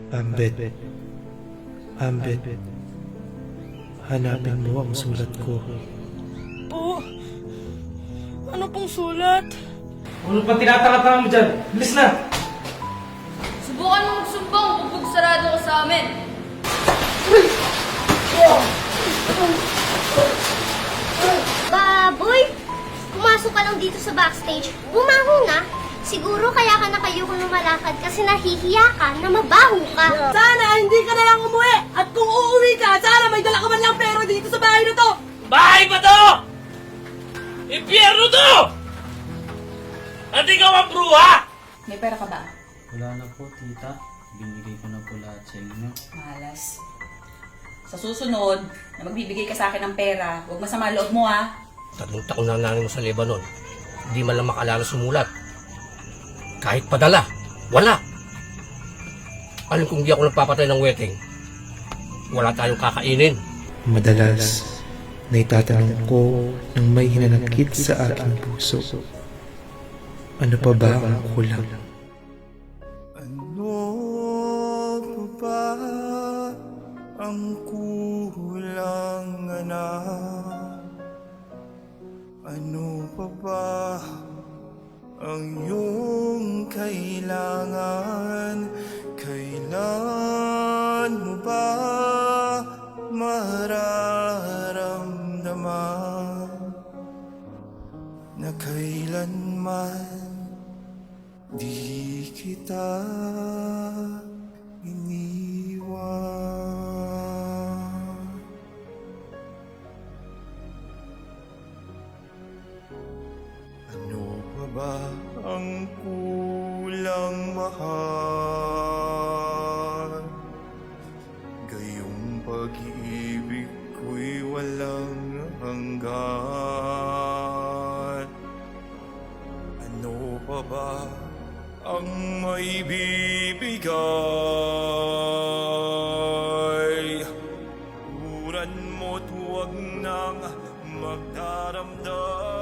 Ambet, Ambet, hanapin mo ang sulat ko. Po? Ano pong sulat? Ano pang tinatanga-tanga mo dyan? Bilis na! Subukan mo magsumbong, bubog sarado ka sa amin. Baboy! Pumasok ka lang dito sa backstage. Bumangon na. Siguro kaya ka nakayuko lumalakad kasi nahihiya ka na mabaho ka. Sana hindi ka na lang umuwi! At kung uuwi ka, sana may dala ka man lang pera dito sa bahay na to! Bahay ba to? Impyerno to! At ikaw ang bruha! May pera ka ba? Wala na po, tita. Binigay ko na po lahat sa inyo. Malas. Sa susunod, na magbibigay ka sa akin ng pera, huwag masama loob mo ha. 3 taon na nanay mo sa Lebanon. Hindi man lang makaalala sumulat. Kahit padala, wala. Alam kung di ako nagpapatay ng wedding, wala tayong kakainin. Madalas, naitatanong ko ng may hinanakit sa aking puso. Ano pa ba ang kulang? Ano pa ba ang kulang, anak? Ano pa ba ang iyong kailangan? Kailan mo ba mararamdaman na kailanman di kita iniwan? Ano pa ba ang kulang, mahal? Gayong pag-ibig ko'y walang hanggan. Ano pa ba ang may bibigay? Turan mo't huwag nang magdaramdam.